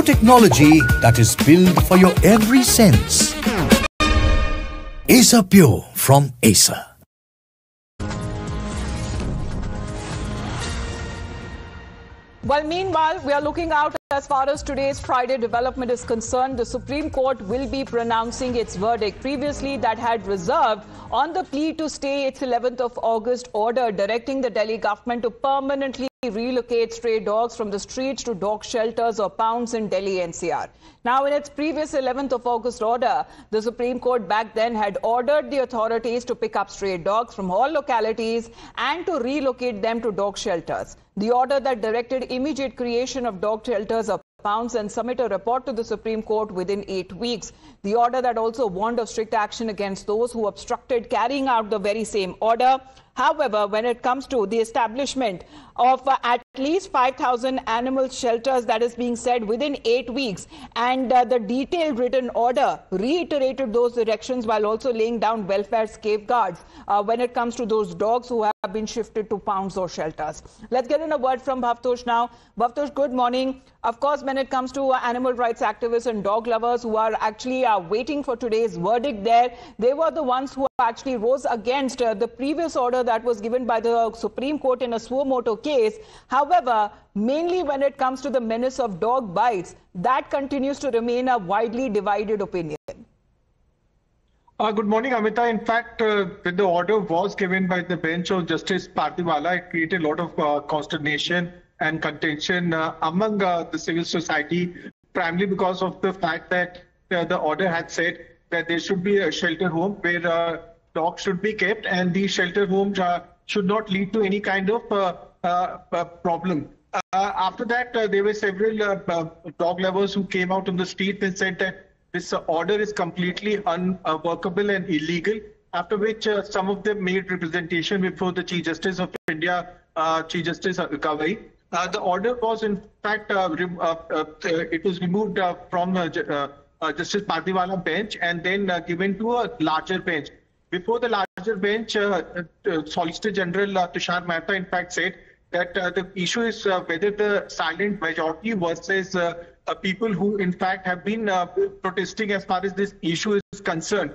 technology that is built for your every sense. Acer Pure from Acer. Well, meanwhile, we are looking out as far as today's Friday development is concerned. The Supreme Court will be pronouncing its verdict. Previously, that had reserved on the plea to stay its 11th of August order directing the Delhi government to permanently relocate stray dogs from the streets to dog shelters or pounds in Delhi NCR. Now, in its previous 11th of August order, the Supreme Court back then had ordered the authorities to pick up stray dogs from all localities and to relocate them to dog shelters. The order that directed immediate creation of dog shelters or pounds and submit a report to the Supreme Court within 8 weeks. The order that also warned of strict action against those who obstructed carrying out the very same order. However, when it comes to the establishment of at least 5,000 animal shelters, that is being said within 8 weeks, and the detailed written order reiterated those directions while also laying down welfare safeguards when it comes to those dogs who have been shifted to pounds or shelters. Let's get in a word from Bhavtosh now. Bhavtosh, good morning. Of course, when it comes to animal rights activists and dog lovers who are actually waiting for today's verdict there, they were the ones who actually rose against the previous order that was given by the Supreme Court in a suo motu case. However, mainly when it comes to the menace of dog bites, that continues to remain a widely divided opinion. Good morning, Amita. In fact, when the order was given by the bench of Justice Pardiwala, it created a lot of consternation and contention among the civil society, primarily because of the fact that the order had said that there should be a shelter home where dogs should be kept, and these shelter homes should not lead to any kind of problem. After that, there were several dog lovers who came out on the street and said that this order is completely unworkable and illegal, after which some of them made representation before the Chief Justice of India, Chief Justice Gavai. The order was in fact, it was removed from Justice Pardiwala bench and then given to a larger bench. Before the larger bench, Solicitor General Tushar Mehta in fact said that the issue is whether the silent majority versus people who in fact have been protesting as far as this issue is concerned.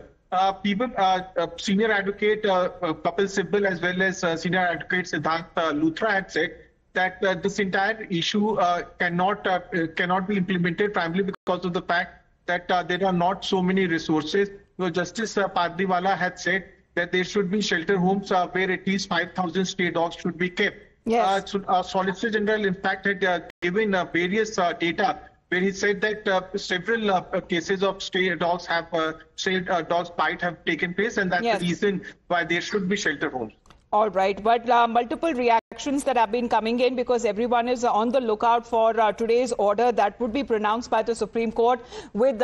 Senior advocate Kapil Sibal as well as senior advocate Siddhant Luthra had said that this entire issue cannot be implemented primarily because of the fact that there are not so many resources. So Justice Pardiwala had said that there should be shelter homes where at least 5,000 stray dogs should be kept. Yes. Solicitor General in fact had given various data where he said that several cases of stray dogs bite have taken place, and that's yes. the reason why there should be shelter homes. All right, but multiple reactions that have been coming in because everyone is on the lookout for today's order that would be pronounced by the Supreme Court. With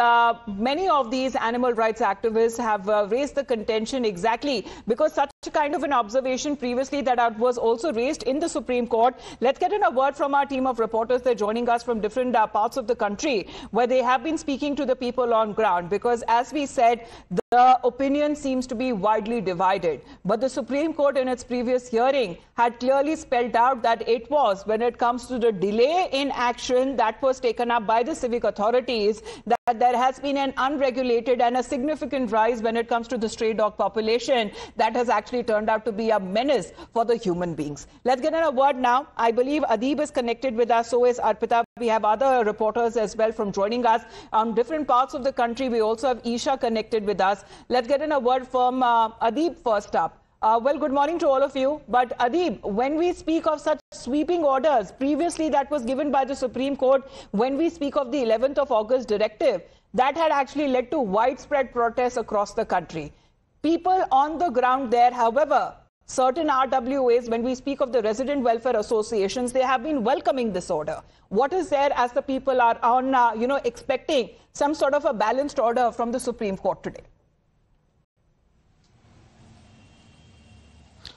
many of these animal rights activists have raised the contention exactly because such a kind of an observation previously that was also raised in the Supreme Court. Let's get in a word from our team of reporters. They're joining us from different parts of the country where they have been speaking to the people on ground because, as we said, the opinion seems to be widely divided. But the Supreme Court in its previous hearing had clearly spelled out that it was, when it comes to the delay in action that was taken up by the civic authorities, that there has been an unregulated and a significant rise when it comes to the stray dog population that has actually turned out to be a menace for the human beings. Let's get in a word now. I believe Adib is connected with us, so is Arpita. We have other reporters as well from joining us on different parts of the country. We also have Isha connected with us. Let's get in a word from Adib first up. Well, good morning to all of you. But Adib, when we speak of such sweeping orders, previously that was given by the Supreme Court, when we speak of the 11th of August directive, that had actually led to widespread protests across the country. People on the ground there, however, certain RWAs, when we speak of the resident welfare associations, they have been welcoming this order. What is there as the people are on, expecting some sort of a balanced order from the Supreme Court today?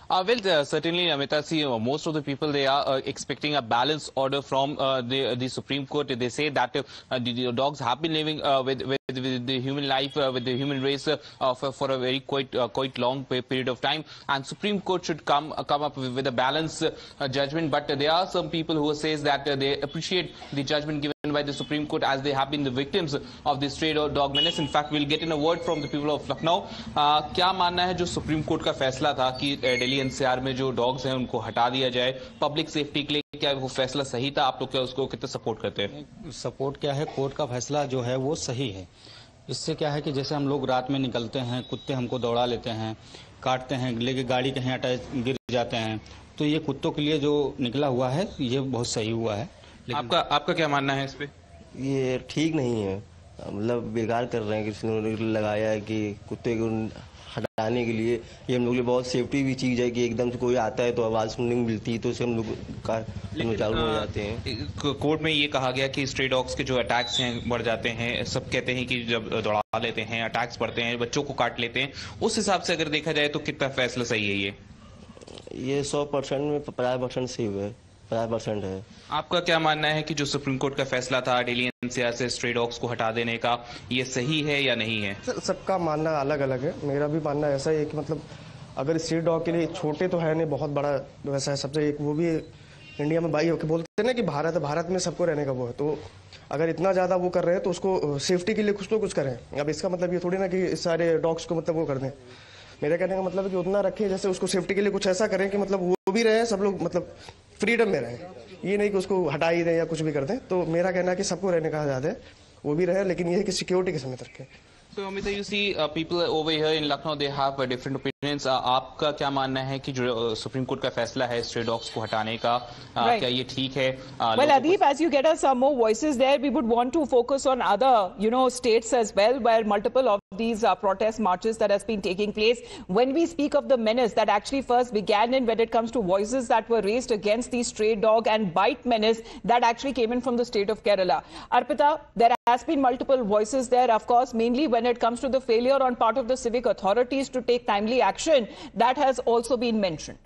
Certainly, Amita, most of the people, they are expecting a balanced order from the Supreme Court. They say that the dogs have been living with the human life, with the human race for a very quite long period of time, and Supreme Court should come up with a balanced judgment. But there are some people who says that they appreciate the judgment given by the Supreme Court as they have been the victims of the stray dog menace. In fact, we'll get in a word from the people of Lucknow. क्या मानना है जो supreme court का फैसला था कि Delhi NCR में जो डॉग्स हैं उनको हटा दिया जाए पब्लिक सेफ्टी के लिए, क्या वो फैसला सही था? आप लोग क्या उसको कितना सपोर्ट करते हैं? सपोर्ट क्या है, कोर्ट का फैसला जो है वो सही है। इससे क्या है कि जैसे हम लोग रात में निकलते हैं, कुत्ते हमको दौड़ा लेते हैं, काटते हैं, लेके गाड़ी कहीं अटैच गिर जाते हैं, तो ये कुत्तों के लिए जो निकला हुआ है ये बहुत सही हुआ है। आपका क्या मानना है इस पे? ये ठीक नहीं है, मतलब बेकार कर रहे हैं। किसी ने लगाया है कि कुत्ते को हटाने के लिए ये हम लोग के लिए बहुत सेफ्टी भी चीज़ है कि एकदम से कोई आता है तो आवाज़ सुनने को मिलती है, तो उससे हम लोग चालू हो जाते हैं। कोर्ट में ये कहा गया कि स्ट्रे डॉग्स के जो अटैक्स हैं बढ़ जाते हैं। सब कहते हैं कि जब दौड़ा लेते हैं, अटैक्स बढ़ते हैं, बच्चों को काट लेते हैं। उस हिसाब से अगर देखा जाए तो कितना फैसला सही है ये 100% में 50% सही है, 50% है। आपका क्या मानना है कि जो सुप्रीम कोर्ट का फैसला था दिल्ली एनसीआर से स्ट्रे डॉग्स को हटा देने का, ये सही है या नहीं है? सबका मानना अलग अलग है। मेरा भी मानना ऐसा है कि मतलब अगर स्ट्रीट डॉग के लिए छोटे तो है नहीं, बहुत बड़ा वैसा है। सबसे एक वो भी इंडिया में भाई होकर बोलते हैं ना कि भारत है, भारत में सबको रहने का वो है, तो अगर इतना ज़्यादा वो कर रहे हैं तो उसको सेफ्टी के लिए कुछ तो कुछ करें। अब इसका मतलब ये थोड़ी ना कि सारे डॉग्स को मतलब वो कर दें। मेरे कहने का मतलब है कि उतना रखें जैसे उसको सेफ्टी के लिए कुछ ऐसा करें कि मतलब वो भी रहे, सब लोग मतलब फ्रीडम में रहें। ये नहीं कि उसको हटा ही दें या कुछ भी कर दें। तो मेरा कहना है कि सबको रहने का आज़ाद है, वो भी रहे, लेकिन ये है कि सिक्योरिटी के समेत रखें। So, Amita, you see people over here in Lucknow, they have different opinions. आपका क्या मानना है कि जो सुप्रीम कोर्ट का फैसला है स्ट्रे डॉग्स को हटाने का, क्या ये ठीक है? Well, Adib, as you get us some more voices there, we would want to focus on other, states as well, where multiple of these protest marches that has been taking place. When we speak of the menace that actually first began in when it comes to voices that were raised against the stray dog and bite menace that actually came in from the state of Kerala. Arpita, there has been multiple voices there, of course, mainly when it comes to the failure on part of the civic authorities to take timely action. That has also been mentioned.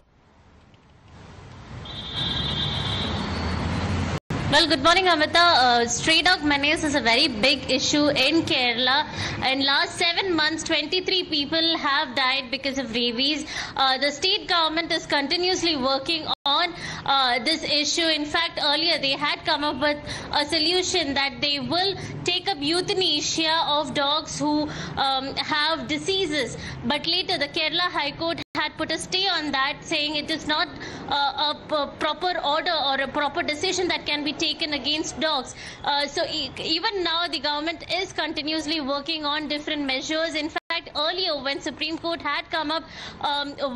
Well, good morning, Amita. Stray dog menace is a very big issue in Kerala. In last 7 months, 23 people have died because of rabies. The state government is continuously working on this issue. In fact, earlier they had come up with a solution that they will take up euthanasia of dogs who have diseases. But later, the Kerala High Court had put a stay on that, saying it is not a proper order or a proper decision that can be taken against dogs. So even now the government is continuously working on different measures. In fact, earlier when Supreme Court had come up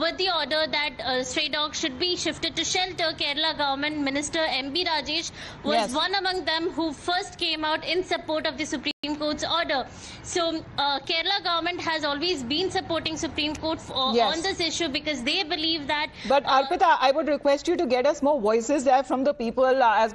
with the order that stray dogs should be shifted to shelter, Kerala government minister M.B. Rajesh was one among them who first came out in support of the Supreme Court's order. So Kerala government has always been supporting Supreme Court on this issue because they believe that. But Arpita, I would request you to get us more voices there from the people as